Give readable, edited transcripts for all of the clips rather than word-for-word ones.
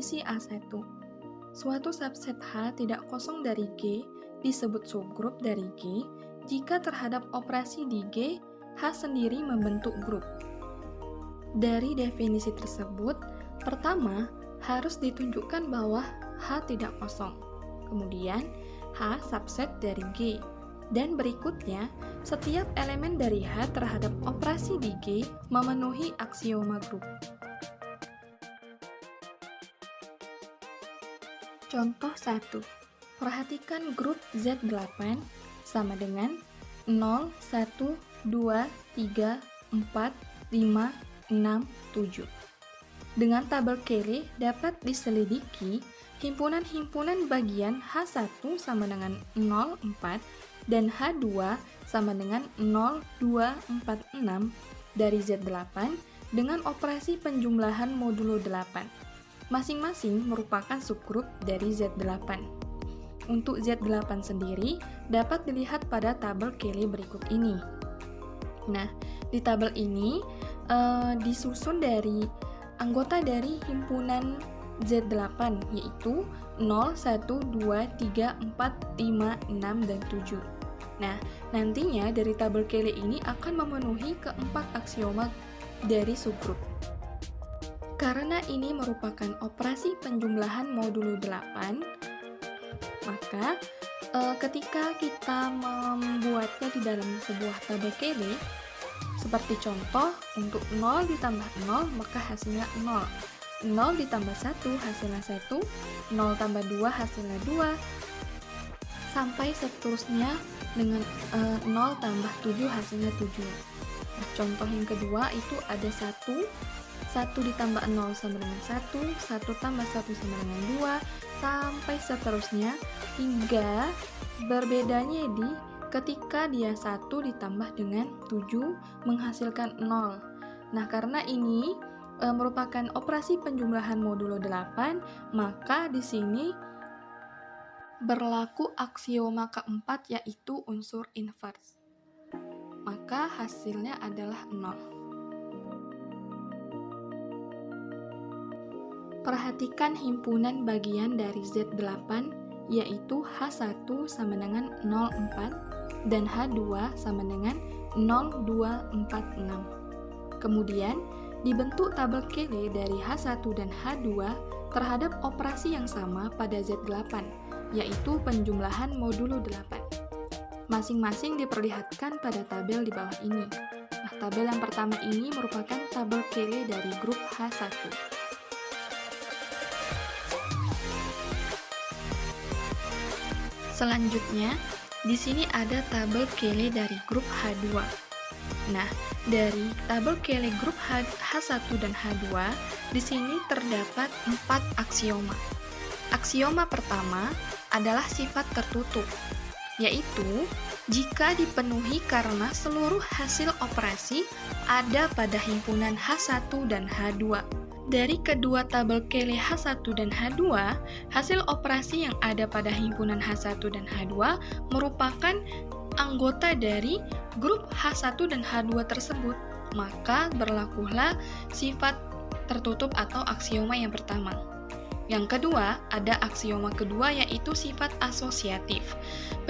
definisi A1. Suatu subset H tidak kosong dari G disebut subgrup dari G jika terhadap operasi di G, H sendiri membentuk grup. Dari definisi tersebut, pertama, harus ditunjukkan bahwa H tidak kosong. Kemudian, H subset dari G. Dan berikutnya, setiap elemen dari H terhadap operasi di G memenuhi aksioma grup. Contoh 1. Perhatikan grup Z8 sama dengan 0, 1, 2, 3, 4, 5, 6, 7. Dengan tabel Cayley dapat diselidiki himpunan-himpunan bagian H1 sama dengan 0, 4 dan H2 sama dengan 0, 2, 4, 6 dari Z8 dengan operasi penjumlahan modulo 8. Masing-masing merupakan subgrup dari Z8. Untuk Z8 sendiri dapat dilihat pada tabel Cayley berikut ini. Nah, di tabel ini disusun dari anggota dari himpunan Z8 yaitu 0, 1, 2, 3, 4, 5, 6, dan 7. Nah, nantinya dari tabel Cayley ini akan memenuhi keempat aksioma dari subgrup. Karena ini merupakan operasi penjumlahan modulo 8, maka ketika kita membuatnya di dalam sebuah tabel Cayley, seperti contoh, untuk 0 ditambah 0, maka hasilnya 0. 0 ditambah 1, hasilnya 1. 0 tambah 2, hasilnya 2. Sampai seterusnya dengan 0 tambah 7, hasilnya 7. Nah, contoh yang kedua itu ada 1 ditambah 0 sama dengan 1, 1 tambah 1 sama dengan 2, sampai seterusnya, hingga berbedanya di ketika dia 1 ditambah dengan 7 menghasilkan 0. Nah, karena ini merupakan operasi penjumlahan modulo 8, maka di sini berlaku aksioma keempat yaitu unsur inverse. Maka hasilnya adalah 0. Perhatikan himpunan bagian dari Z8 yaitu H1 sama dengan 0,4 dan H2 sama dengan 0,246. Kemudian, dibentuk tabel Cayley dari H1 dan H2 terhadap operasi yang sama pada Z8, yaitu penjumlahan modulo 8. Masing-masing diperlihatkan pada tabel di bawah ini. Nah, tabel yang pertama ini merupakan tabel Cayley dari grup H1. Selanjutnya, di sini ada tabel Cayley dari grup H2. Nah, dari tabel Cayley grup H1 dan H2, di sini terdapat 4 aksioma. Aksioma pertama adalah sifat tertutup, yaitu jika dipenuhi karena seluruh hasil operasi ada pada himpunan H1 dan H2. Dari kedua tabel Cayley H1 dan H2, hasil operasi yang ada pada himpunan H1 dan H2 merupakan anggota dari grup H1 dan H2 tersebut. Maka berlakulah sifat tertutup atau aksioma yang pertama. Yang kedua, ada aksioma kedua yaitu sifat asosiatif.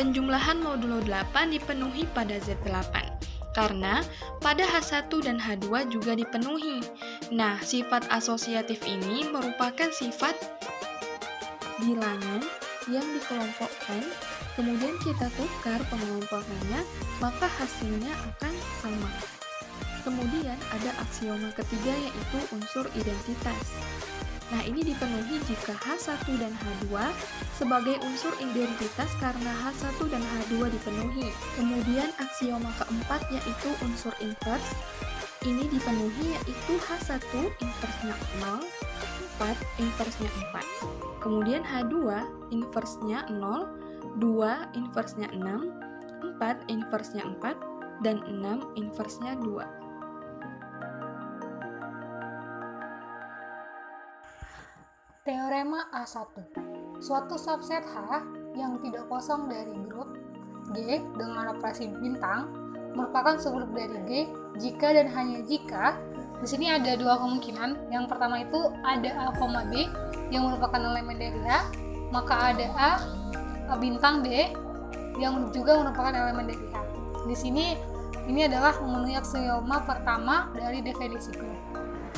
Penjumlahan modulo 8 dipenuhi pada Z8. Karena pada H1 dan H2 juga dipenuhi. Nah, sifat asosiatif ini merupakan sifat bilangan yang dikelompokkan, kemudian kita tukar pengelompokannya, maka hasilnya akan sama. Kemudian ada aksioma ketiga yaitu unsur identitas. Nah, ini dipenuhi jika H1 dan H2 sebagai unsur identitas karena H1 dan H2 dipenuhi. Kemudian aksioma keempat yaitu unsur inverse. Ini dipenuhi yaitu H1 inversenya 0, 4 inversenya 4. Kemudian H2 inversenya 0, 2 inversenya 6, 4 inversenya 4, dan 6 inversenya 2. Teorema A1. Suatu subset H yang tidak kosong dari grup G dengan operasi bintang merupakan subgrup dari G jika dan hanya jika Di sini ada dua kemungkinan. Yang pertama itu ada A, B yang merupakan elemen dari H, maka ada A bintang D yang juga merupakan elemen dari H. Di sini ini adalah memenuhi aksioma pertama dari definisi grup.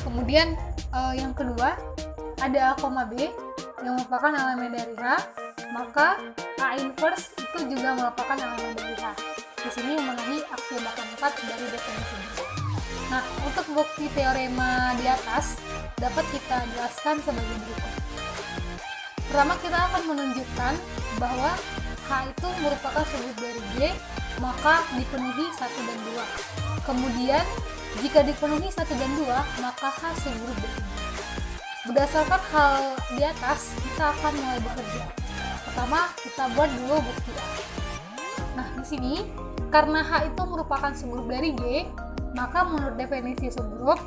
Kemudian yang kedua ada A, B yang merupakan elemen dari H, maka A inverse itu juga merupakan elemen dari H. Di sini memenuhi aksioma keempat dari definisi grup. Nah, untuk bukti teorema di atas dapat kita jelaskan sebagai berikut. Pertama, kita akan menunjukkan bahwa H itu merupakan subgrup dari G, maka dipenuhi 1 dan 2. Kemudian, jika dipenuhi 1 dan 2, maka H subgrup dari G. Berdasarkan hal di atas, kita akan mulai bekerja. Pertama, kita buat dulu bukti A. Nah, di sini, karena H itu merupakan subgrup dari G, maka menurut definisi subgrup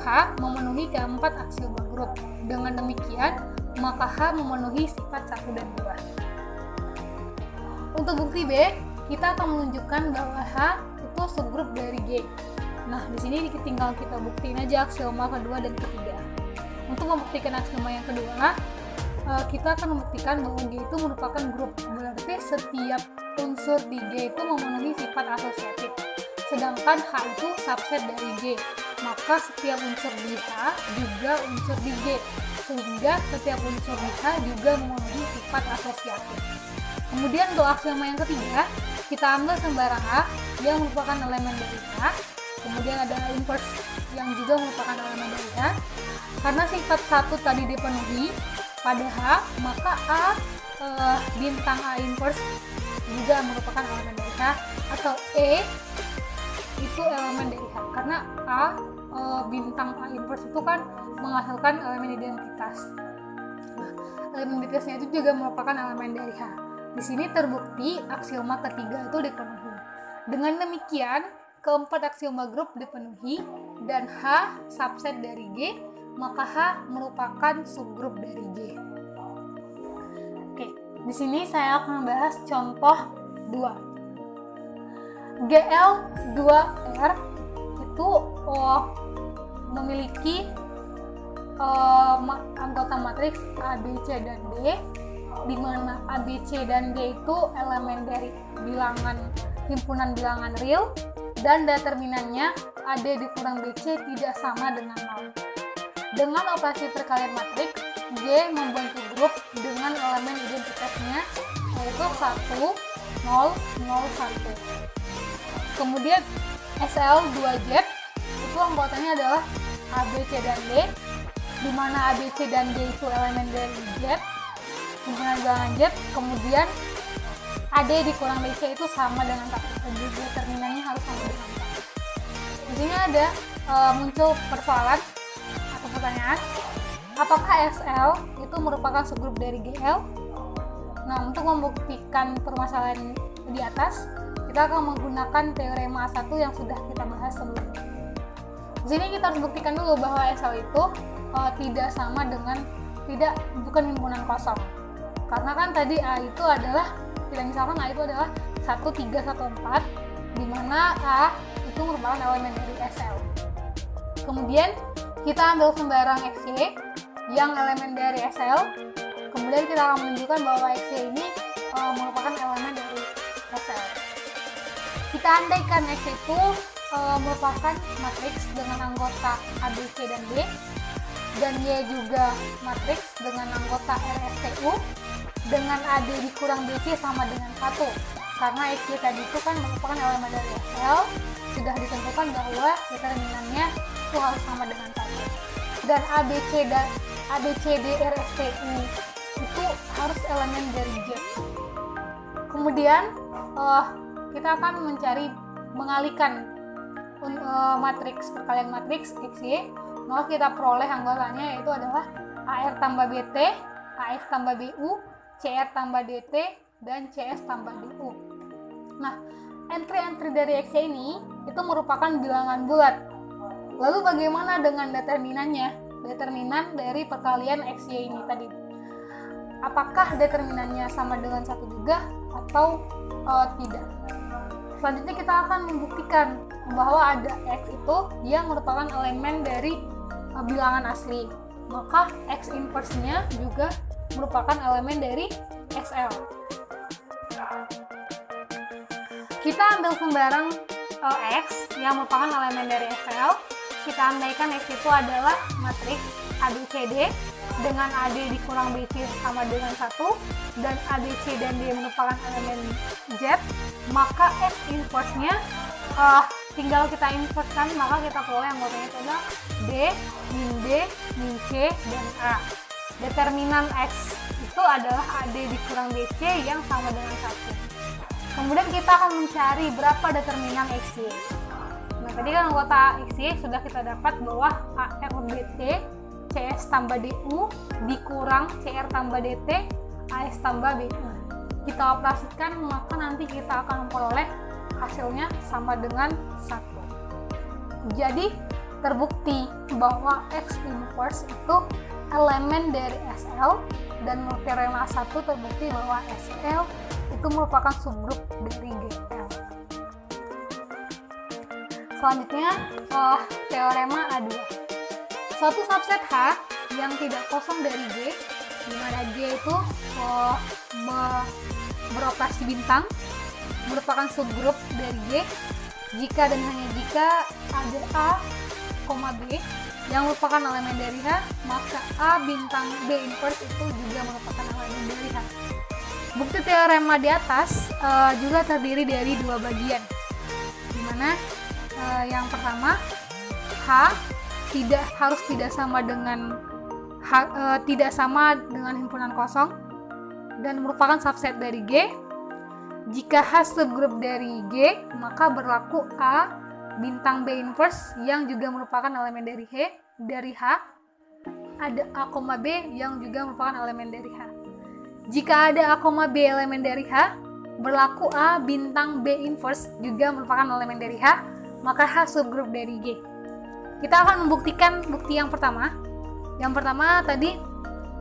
H memenuhi keempat aksioma grup. Dengan demikian, maka H memenuhi sifat 1 dan 2. Untuk bukti B, kita akan menunjukkan bahwa H itu subgrup dari G. Nah, di sini tinggal kita buktiin aja aksioma kedua dan ketiga. Untuk membuktikan aksioma yang kedua, kita akan membuktikan bahwa G itu merupakan grup. Berarti setiap unsur di G itu memenuhi sifat asosiatif. Sedangkan H itu subset dari G. Maka setiap unsur di H juga unsur di G. Sehingga setiap unsur di H juga memenuhi sifat asosiatif. Kemudian untuk aksioma yang ketiga, kita ambil sembarang A yang merupakan elemen dari H. Kemudian ada inverse yang juga merupakan elemen dari H. Karena sifat 1 tadi dipenuhi pada H, maka A bintang A inverse juga merupakan elemen dari H, atau E itu elemen dari H. Karena A bintang A inverse itu kan menghasilkan elemen identitas. Nah, elemen identitasnya itu juga merupakan elemen dari H. Di sini terbukti aksioma ketiga itu dipenuhi. Dengan demikian, keempat aksioma grup dipenuhi dan H subset dari G, maka H merupakan subgrup dari G. Oke, di sini saya akan membahas contoh 2. GL2R itu memiliki anggota matriks A, B, C, dan D, di mana A, B, C, dan D itu elemen dari himpunan bilangan real, dan determinannya AD dikurang BC tidak sama dengan 0. Dengan operasi perkalian matriks, G membentuk grup dengan elemen identitasnya yaitu 1, 0, 0, 1. Kemudian SL2Z itu anggotanya adalah A, B, C, dan D, di mana A, B, C, dan D itu elemen dari Z, himpunan bilangan Z. Kemudian AD dikurang BC itu sama dengan 1. Jadi determinannya harus sama dengan 1. Di sini ada muncul persoalan atau pertanyaan, apakah SL itu merupakan subgrup dari GL? Nah, untuk membuktikan permasalahan di atas, kita akan menggunakan teorema A1 yang sudah kita bahas sebelumnya. Di sini kita harus buktikan dulu bahwa SL itu bukan himpunan kosong. Karena kan tadi A itu adalah, misalkan A itu adalah 1, 3, 1, 4, di mana A itu merupakan elemen dari SL. Kemudian kita ambil sembarang XY yang elemen dari SL. Kemudian kita akan menunjukkan bahwa XY ini merupakan elemen dari SL. Kita andaikan X itu merupakan matriks dengan anggota A, B, C, dan D, dan Y juga matriks dengan anggota RSTU, dengan AD dikurang BC sama dengan 1. Karena XY tadi itu kan merupakan elemen dari SL, sudah ditentukan bahwa determinannya itu harus sama dengan 1. Dan ABCD RSTU itu harus elemen dari Z. Kemudian kita akan mengalihkan matriks perkalian matriks XY, maka kita peroleh anggotanya yaitu adalah AR tambah BT, AS tambah BU, CR tambah DT, dan CS tambah DU. Nah, entry-entry dari XY ini itu merupakan bilangan bulat. Lalu bagaimana dengan determinannya? Determinan dari perkalian XY ini tadi. Apakah determinannya sama dengan 1 juga atau tidak? Selanjutnya kita akan membuktikan bahwa ada X itu yang merupakan elemen dari bilangan asli. Maka X inverse-nya juga merupakan elemen dari SL. Kita ambil sembarang X yang merupakan elemen dari SL. Kita andaikan X itu adalah matriks ABCD dengan AD dikurang BC sama dengan 1 dan ABC dan D merupakan elemen Z, maka X inverse-nya tinggal kita inverse-kan, maka kita peroleh anggotanya itu adalah D, min B, min C, dan A. Determinan X itu adalah AD dikurang BC yang sama dengan 1. Kemudian kita akan mencari berapa determinan XY. Nah, tadi kan anggota XY sudah kita dapat bahwa ARBT CS tambah DU dikurang CR tambah DT AS tambah BU. Kita operasikan, maka nanti kita akan memperoleh hasilnya sama dengan 1. Jadi terbukti bahwa X inverse itu elemen dari SL, dan menurut teorema 1 terbukti bahwa SL itu merupakan subgrup dari GL. Selanjutnya teorema A2. Suatu subset H yang tidak kosong dari G, di mana G itu beroperasi bintang, merupakan subgrup dari G jika dan hanya jika ada A, B yang merupakan elemen dari H, maka A bintang B inverse itu juga merupakan elemen dari H. Bukti teorema di atas juga terdiri dari dua bagian, di mana yang pertama H tidak sama dengan himpunan kosong dan merupakan subset dari G. Jika H subgrup dari G, maka berlaku A bintang B inverse yang juga merupakan elemen dari H. Ada A, B yang juga merupakan elemen dari H. Jika ada A, B elemen dari H, berlaku A bintang B inverse juga merupakan elemen dari H, maka H subgrup dari G. Kita akan membuktikan bukti yang pertama. Yang pertama tadi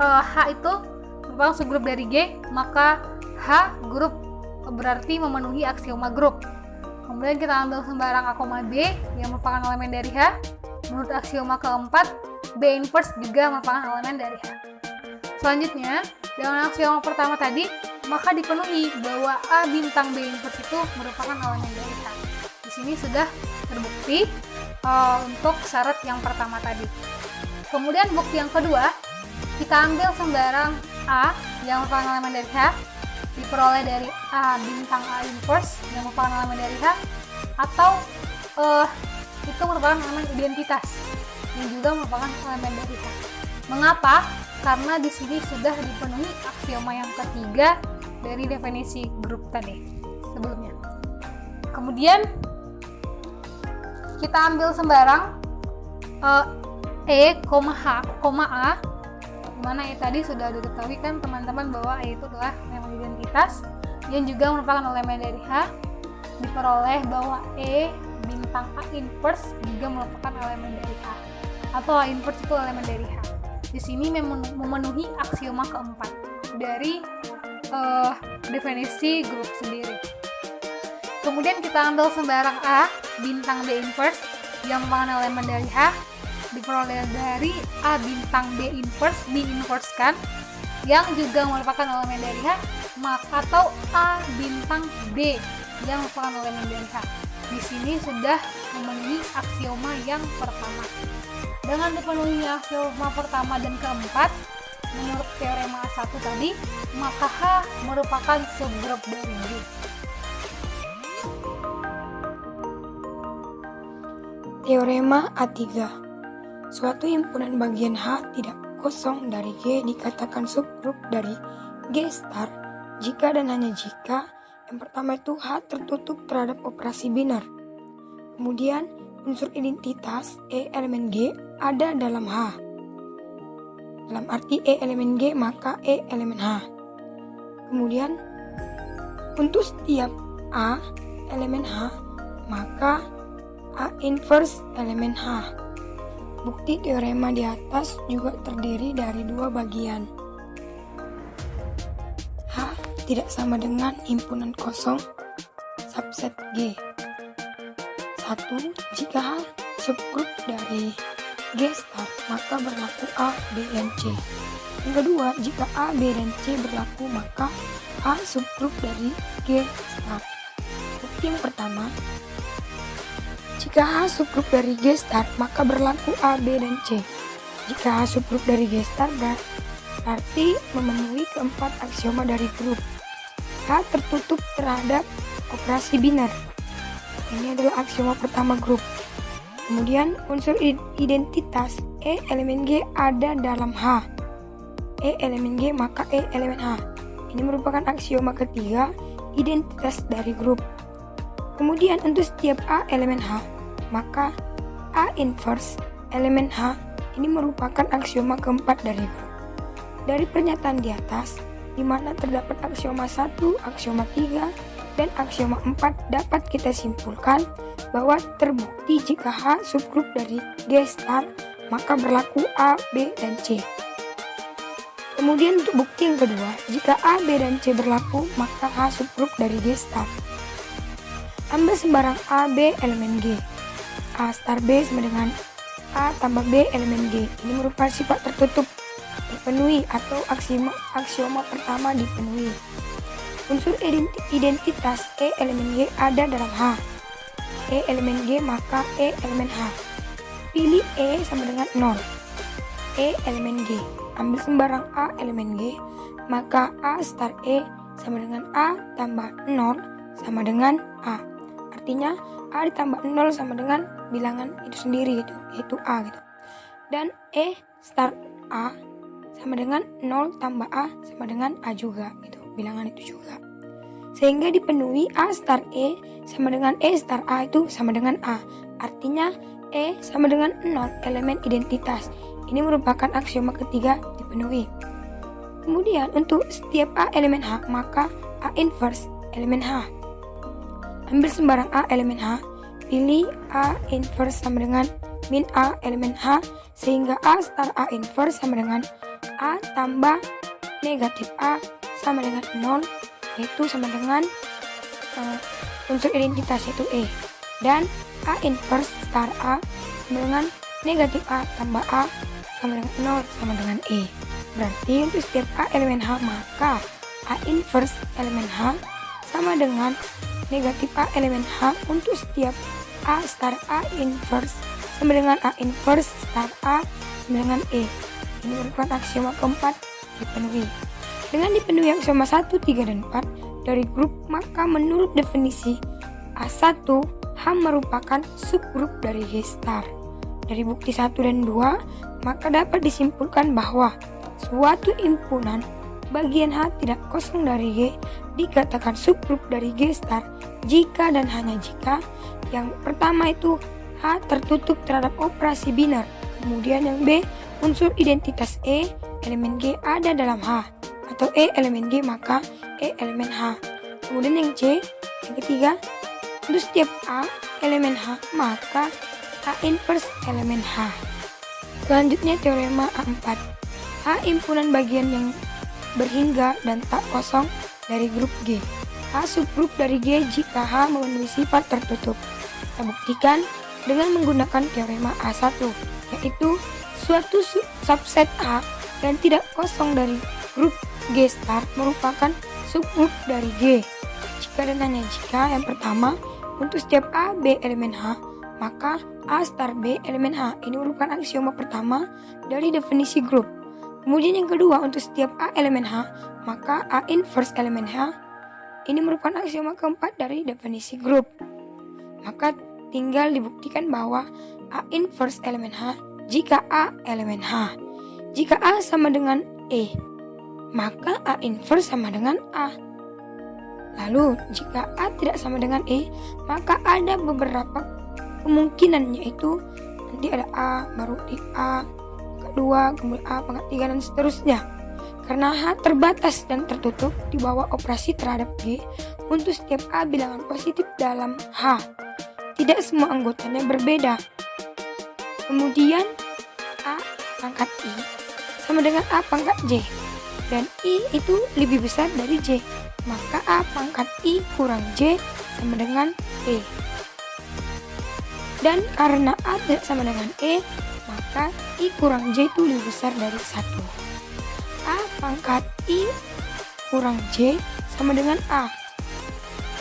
H itu merupakan subgrup dari G, maka H grup berarti memenuhi aksioma grup. Kemudian kita ambil sembarang A, B yang merupakan elemen dari H. Menurut aksioma keempat, B inverse juga merupakan elemen dari H. Selanjutnya, dengan aksioma pertama tadi, maka dipenuhi bahwa A bintang B inverse itu merupakan elemen dari H. Di sini sudah terbukti untuk syarat yang pertama tadi. Kemudian bukti yang kedua, kita ambil sembarang A yang merupakan elemen dari H, diperoleh dari A bintang A inverse yang merupakan elemen dari H, atau itu merupakan elemen identitas yang juga merupakan elemen dari H. Mengapa? Karena di sini sudah dipenuhi aksioma yang ketiga dari definisi grup tadi sebelumnya. Kemudian kita ambil sembarang E, H, A, dimana E tadi sudah diketahui kan teman-teman bahwa E itu adalah elemen identitas yang juga merupakan elemen dari H, diperoleh bahwa E bintang A inverse juga merupakan elemen dari H, atau A inverse itu elemen dari H. Di sini memenuhi aksioma keempat dari definisi grup sendiri. Kemudian kita ambil sembarang A bintang B inverse yang merupakan elemen dari H, diperoleh dari A bintang B inverse diinversekan yang juga merupakan elemen dari H, atau A bintang B yang merupakan elemen dari H. Di sini sudah memenuhi aksioma yang pertama. Dengan dipenuhi aksioma pertama dan keempat, menurut teorema A1 tadi, maka H merupakan subgrup dari G. Teorema A3. Suatu himpunan bagian H tidak kosong dari G dikatakan subgrup dari G star jika dan hanya jika yang pertama itu H tertutup terhadap operasi binar. Kemudian unsur identitas E elemen G ada dalam H. Dalam arti E elemen G maka E elemen H. Kemudian untuk setiap A elemen H maka A inverse elemen H. Bukti teorema di atas juga terdiri dari dua bagian. H tidak sama dengan himpunan kosong subset G. 1. Jika H subgrup dari G star, maka berlaku A, B, dan C. Yang kedua, jika A, B, dan C berlaku, maka A subgrup dari G star. Bukti yang pertama, jika H subgrup dari G star, maka berlaku A, B, dan C. Jika H subgrup dari G star berarti memenuhi keempat aksioma dari grup. H tertutup terhadap operasi biner. Ini adalah aksioma pertama grup. Kemudian unsur identitas E elemen G ada dalam H. E elemen G maka E elemen H. Ini merupakan aksioma ketiga identitas dari grup. Kemudian untuk setiap A elemen H, maka A inverse elemen H ini merupakan aksioma keempat dari grup. Dari pernyataan di atas, di mana terdapat aksioma 1, aksioma 3, dan aksioma 4 dapat kita simpulkan bahwa terbukti jika H subgrup dari G star, maka berlaku A, B, dan C. Kemudian untuk bukti yang kedua, jika A, B, dan C berlaku, maka H subgrup dari G star. Ambil sembarang A, B elemen G. A star B sama dengan A tambah B elemen G. Ini merupakan sifat tertutup dipenuhi atau aksioma pertama dipenuhi. Unsur identitas E elemen G ada dalam H. E elemen G maka E elemen H. Pilih E sama dengan 0. E elemen G. Ambil sembarang A elemen G, maka A star E sama dengan A tambah 0 sama dengan A. Artinya A ditambah 0 sama dengan bilangan itu sendiri gitu, yaitu A gitu. Dan E star A sama dengan 0 tambah A sama dengan A juga gitu, bilangan itu juga. Sehingga dipenuhi A star E sama dengan E star A itu sama dengan A. Artinya E sama dengan 0 elemen identitas. Ini merupakan aksioma ketiga dipenuhi. Kemudian untuk setiap A elemen H, maka A inverse elemen H. Ambil sembarang A elemen H, pilih A inverse sama dengan min A elemen H, sehingga A star A inverse sama dengan A tambah negatif A sama dengan 0, yaitu sama dengan unsur identitas yaitu E. Dan A inverse star A sama dengan negatif A tambah A sama dengan 0 sama dengan E. Berarti untuk setiap A elemen H, maka A inverse elemen H sama dengan negatif A elemen H. Untuk setiap A star A inverse sama dengan A inverse star A sama dengan E. Ini merupakan aksioma keempat dipenuhi. Dengan dipenuhi aksioma 1, 3, dan 4 dari grup, maka menurut definisi A1, H merupakan subgrup dari G star. Dari bukti 1 dan 2, maka dapat disimpulkan bahwa suatu himpunan bagian H tidak kosong dari G dikatakan subgrup dari G star jika dan hanya jika yang pertama itu H tertutup terhadap operasi biner. Kemudian yang B, unsur identitas E elemen G ada dalam H, atau E elemen G maka E elemen H. Kemudian yang C, yang ketiga, untuk setiap A elemen H maka A inverse elemen H. Selanjutnya teorema A4. H himpunan bagian yang berhingga dan tak kosong dari grup G. H subgrup dari G jika H memenuhi sifat tertutup. Kita buktikan dengan menggunakan teorema A1, yaitu suatu subset A dan tidak kosong dari grup G star merupakan subgrup dari G. Jika dan hanya jika yang pertama, untuk setiap A, B elemen H, maka A star B elemen H. Ini merupakan aksioma pertama dari definisi grup. Kemudian yang kedua, untuk setiap A elemen H, maka A inverse elemen H. Ini merupakan aksioma keempat dari definisi grup. Maka tinggal dibuktikan bahwa A inverse elemen H jika A elemen H. Jika A sama dengan E, maka A inverse sama dengan A. Lalu jika A tidak sama dengan E, maka ada beberapa kemungkinan, yaitu nanti ada A, baru di A kedua, kemudian A pangkat 3 dan seterusnya. Karena H terbatas dan tertutup di bawah operasi terhadap G, untuk setiap A bilangan positif dalam H. Tidak semua anggotanya berbeda. Kemudian A pangkat I sama dengan A pangkat J, dan I itu lebih besar dari J, maka A pangkat I kurang J sama dengan E. Dan karena A tidak sama dengan E, maka I kurang J itu lebih besar dari 1. A pangkat I kurang J sama dengan A,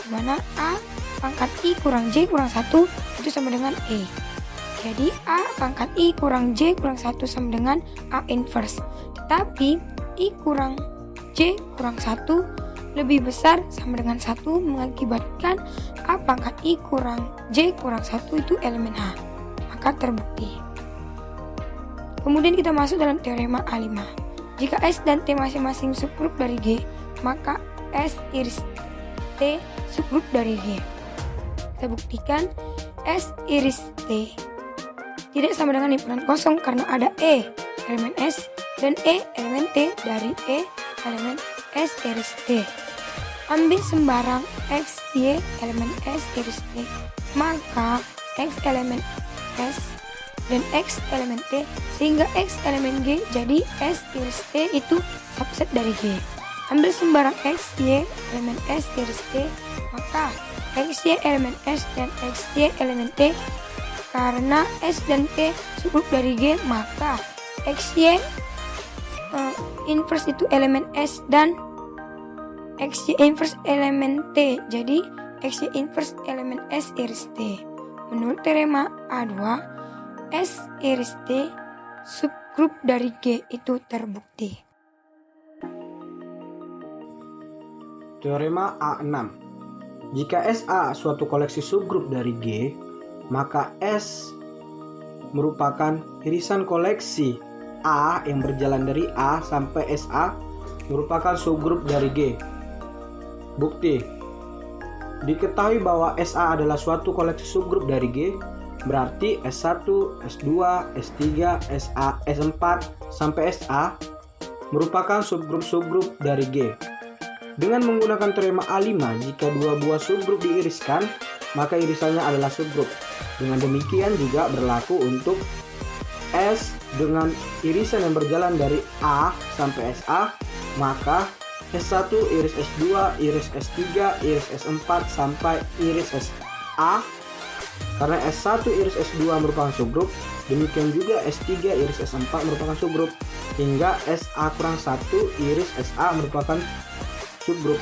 dimana A pangkat I kurang J kurang 1 itu sama dengan E. Jadi A pangkat I kurang J kurang 1 sama dengan A inverse. Tetapi I kurang J kurang 1 lebih besar sama dengan 1 mengakibatkan A pangkat I kurang J kurang 1 itu elemen H. Maka terbukti. Kemudian kita masuk dalam teorema A5. Jika S dan T masing-masing subgrup dari G, maka S iris T subgrup dari G. Kita buktikan S iris T tidak sama dengan himpunan kosong karena ada E elemen S dan E elemen T dari E elemen S iris T. Ambil sembarang X, Y elemen S iris T, maka X elemen S dan X elemen T sehingga X elemen G jadi S iris T itu subset dari G. Ambil sembarang X, Y elemen S iris T, maka X, Y elemen S dan X, Y elemen T. Karena S dan T subgrup dari G, maka X, Y inverse itu elemen S dan X, Y inverse elemen T. Jadi X, Y inverse elemen S iris T. Menurut teorema A2, S iris T subgrup dari G itu terbukti. Teorema A6. Jika SA suatu koleksi subgrup dari G, maka S merupakan irisan koleksi A yang berjalan dari A sampai SA merupakan subgrup dari G. Bukti. Diketahui bahwa SA adalah suatu koleksi subgrup dari G, berarti S1, S2, S3, SA, S4 sampai SA merupakan subgrup-subgrup dari G. Dengan menggunakan teorema A5, jika dua buah subgrup diiriskan, maka irisannya adalah subgrup. Dengan demikian juga berlaku untuk S dengan irisan yang berjalan dari A sampai SA, maka S1 iris S2, iris S3, iris S4 sampai iris SA. Karena S1 iris S2 merupakan subgrup, demikian juga S3 iris S4 merupakan subgrup, hingga SA-1 iris SA merupakan subgrup.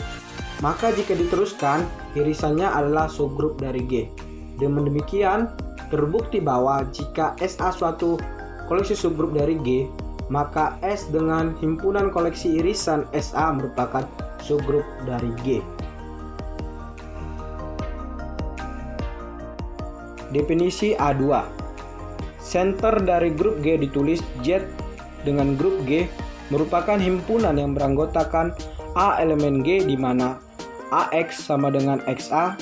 Maka jika diteruskan, irisannya adalah subgrup dari G. Dengan demikian, terbukti bahwa jika SA suatu koleksi subgrup dari G, maka S dengan himpunan koleksi irisan SA merupakan subgrup dari G. Definisi A2. Center dari grup G ditulis Z dengan grup G merupakan himpunan yang beranggotakan A elemen G di mana AX sama dengan XA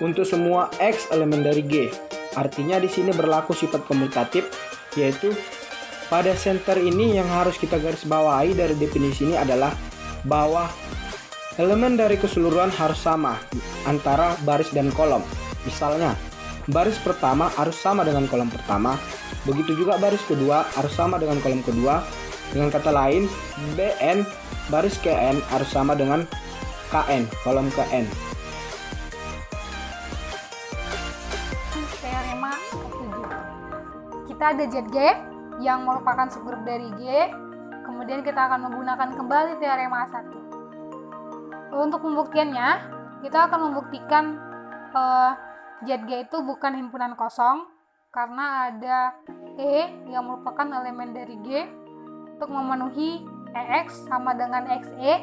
untuk semua X elemen dari G. Artinya di sini berlaku sifat komutatif, yaitu pada center ini yang harus kita garis bawahi dari definisi ini adalah bahwa elemen dari keseluruhan harus sama antara baris dan kolom. Misalnya, baris pertama harus sama dengan kolom pertama, begitu juga baris kedua harus sama dengan kolom kedua. Dengan kata lain, BN baris KN harus sama dengan KN, kolom KN. Teorema ke-7. Kita ada ZG yang merupakan subgrup dari G. Kemudian kita akan menggunakan kembali teorema 1. Untuk pembuktiannya, kita akan membuktikan ZG itu bukan himpunan kosong karena ada E yang merupakan elemen dari G. Untuk memenuhi EX sama dengan XE,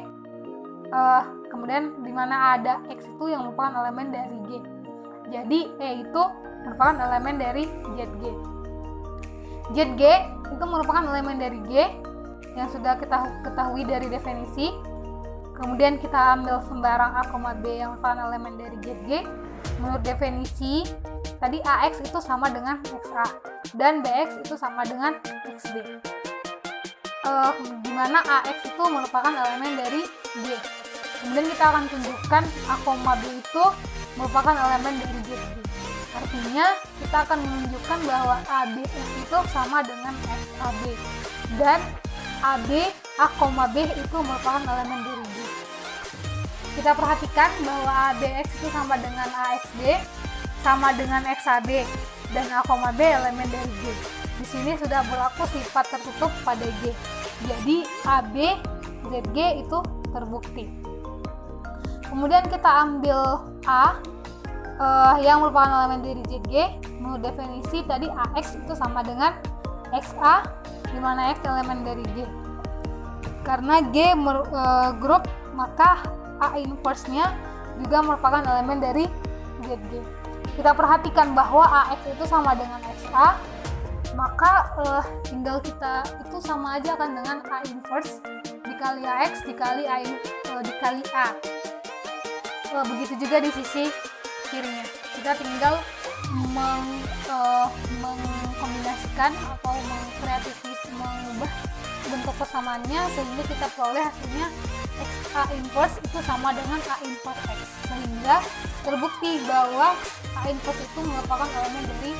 kemudian dimana ada X itu yang merupakan elemen dari G. Jadi E itu merupakan elemen dari ZG. ZG itu merupakan elemen dari G yang sudah kita ketahui dari definisi. Kemudian kita ambil sembarang A, B yang merupakan elemen dari ZG. Menurut definisi tadi AX itu sama dengan XA dan BX itu sama dengan XB. Dimana AX itu merupakan elemen dari G. Kemudian kita akan tunjukkan A, B itu merupakan elemen dari ZG. Artinya kita akan menunjukkan bahwa ABX itu sama dengan XAB dan AB A, B itu merupakan elemen dari G. Kita perhatikan bahwa ABX itu sama dengan AXD, sama dengan XAB, dan A, B elemen dari G. Di sini sudah berlaku sifat tertutup pada G. Jadi AB ZG itu terbukti. Kemudian kita ambil A yang merupakan elemen dari ZG. Menurut definisi tadi AX itu sama dengan XA, di mana X elemen dari G. Karena G grup, maka A inverse-nya juga merupakan elemen dari ZG. Kita perhatikan bahwa AX itu sama dengan XA, maka tinggal kita itu sama aja kan dengan A inverse dikali AX dikali dikali A. Begitu juga di sisi kirinya. Kita tinggal mengkombinasikan atau mengubah bentuk persamaannya sehingga kita peroleh hasilnya A inverse itu sama dengan A inverse X, sehingga terbukti bahwa A inverse itu merupakan elemen dari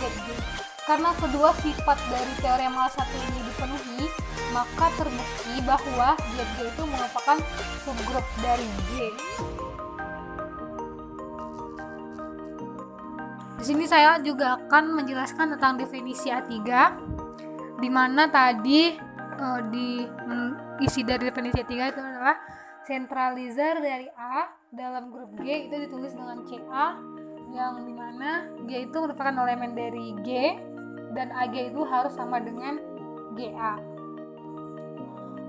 ZG. Karena kedua sifat dari teorema A1 ini dipenuhi, maka terbukti bahwa ZG itu merupakan subgrup dari G. Di sini saya juga akan menjelaskan tentang definisi A3, di mana tadi isi dari definisi A3 itu adalah sentralizer dari A dalam grup G itu ditulis dengan CA, yang dimana G itu merupakan elemen dari G dan AG itu harus sama dengan GA.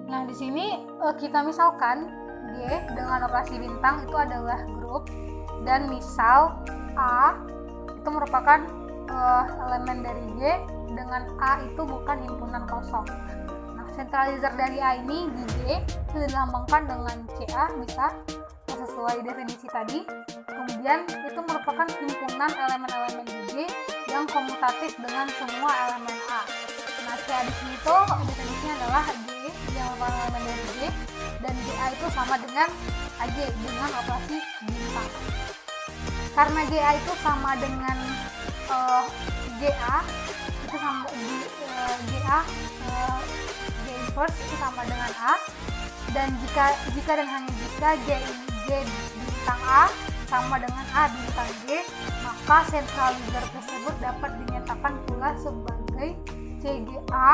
Nah, di sini kita misalkan G dengan operasi bintang itu adalah grup, dan misal A itu merupakan elemen dari G dengan A itu bukan himpunan kosong. Nah, sentralizer dari A ini di G itu dilambangkan dengan CA, bisa sesuai definisi tadi. Kemudian itu merupakan himpunan elemen-elemen di G yang komutatif dengan semua elemen A. Nah, CA di sini tuh definisinya adalah G yang merupakan elemen dari G, dan GA itu sama dengan AG dengan operasi bintang. Karena GA itu sama dengan GA itu sama GA G inverse itu sama dengan A, dan jika dan hanya jika G bintang A sama dengan A bintang G, maka sentralizer tersebut dapat dinyatakan pula sebagai CGA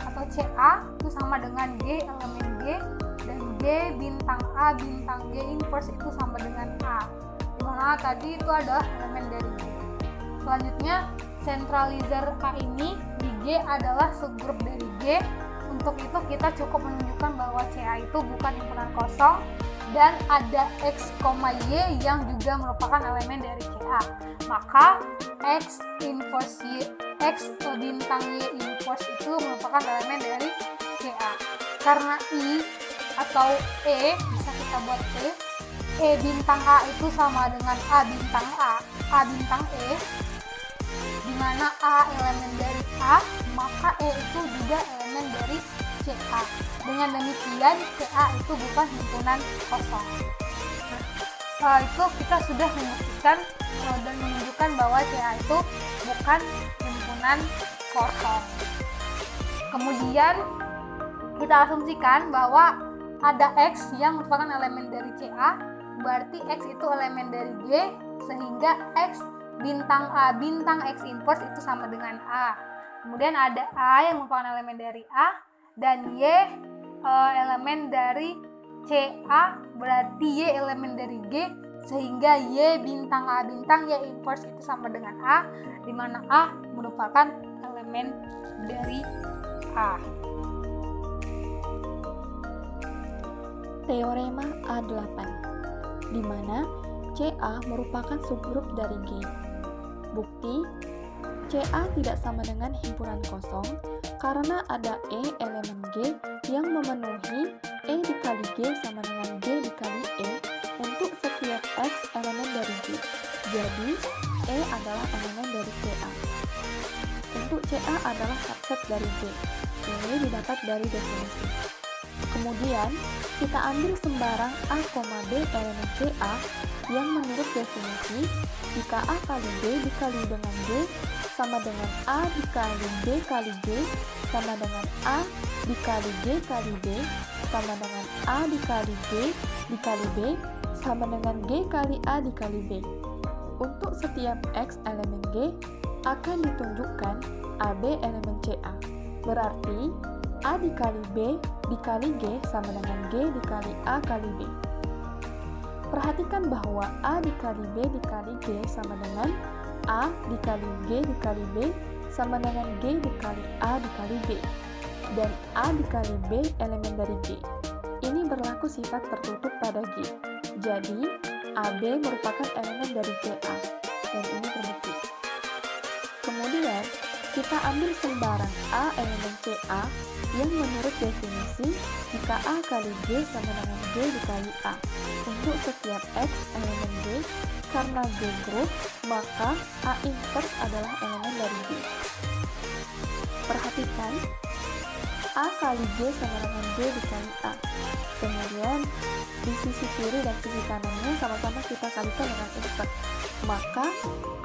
atau CA itu sama dengan G elemen G, dan G bintang A bintang G inverse itu sama dengan A, dimana tadi itu adalah elemen dari G. Selanjutnya, sentralizer A ini di G adalah subgrup dari G. Untuk itu kita cukup menunjukkan bahwa CA itu bukan himpunan kosong, dan ada X, Y yang juga merupakan elemen dari CA. Maka X inverse Y, X bintang Y inverse itu merupakan elemen dari CA. Karena I atau E, bisa kita buat E bintang A itu sama dengan A bintang bintang E, di mana A elemen dari A, maka E itu juga elemen dari CA. Dengan demikian, CA itu bukan himpunan kosong. Nah, itu kita sudah membuktikan dan menunjukkan bahwa CA itu bukan himpunan kosong. Kemudian kita asumsikan bahwa ada X yang merupakan elemen dari CA, berarti X itu elemen dari G, sehingga X bintang A bintang X inverse itu sama dengan A. Kemudian ada A yang merupakan elemen dari A, dan Y elemen dari CA, berarti Y elemen dari G, sehingga Y bintang A bintang Y inverse itu sama dengan A, di mana A merupakan elemen dari A. Teorema A8, di mana CA merupakan subgrup dari G. Bukti, CA tidak sama dengan himpunan kosong karena ada E elemen G yang memenuhi E dikali G sama dengan G dikali E untuk setiap X elemen dari G. Jadi, E adalah elemen dari CA. Untuk CA adalah subset dari G. Ini didapat dari definisi. Kemudian, kita ambil sembarang A, B elemen CA yang menurut definisi, jika A kali B dikali dengan G sama dengan A dikali B kali G sama dengan A dikali G kali B sama dengan A dikali G dikali B sama dengan G kali A dikali B. Untuk setiap X elemen G akan ditunjukkan AB elemen CA. Berarti A dikali B dikali G sama dengan G dikali A kali B. Perhatikan bahwa A dikali B dikali G sama dengan A dikali G dikali B sama dengan G dikali A dikali B. Dan A dikali B elemen dari G. Ini berlaku sifat tertutup pada G. Jadi, AB merupakan elemen dari CA. Dan ini terbukti. Kemudian, kita ambil sembarang A elemen CA yang menurut definisi jika A kali G sama dengan G dikali A. Untuk setiap X elemen G, karena G grup, maka A inverse adalah elemen dari G. Perhatikan, A kali G sama dengan G dikali A. Kemudian, di sisi kiri dan sisi kanannya sama-sama kita kalikan dengan inverse. Maka,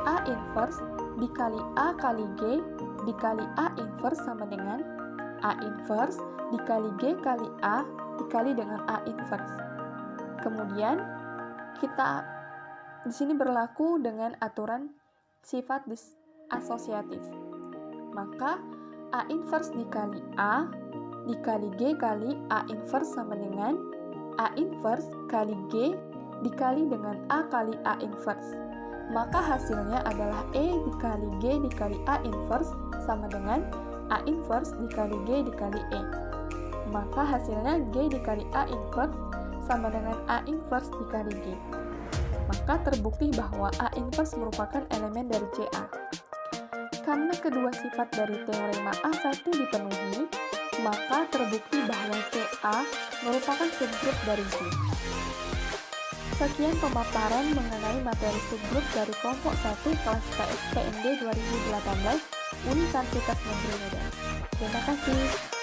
A inverse dikali A kali G dikali A inverse sama dengan A inverse dikali G kali A dikali dengan A inverse. Kemudian, kita di sini berlaku dengan aturan sifat asosiatif. Maka, A inverse dikali A dikali G kali A inverse sama dengan A inverse kali G dikali dengan A kali A inverse. Maka hasilnya adalah E dikali G dikali A inverse sama dengan A inverse dikali G dikali E. Maka hasilnya G dikali A inverse sama dengan A inverse dikali G. Maka terbukti bahwa A inverse merupakan elemen dari CA. Karena kedua sifat dari teorema A1 dipenuhi, maka terbukti bahwa CA merupakan subgrup dari G. Sekian pemaparan mengenai materi subgrup dari kelompok 1 kelas KSPMD 2018 Universitas Negeri Medan. Terima kasih.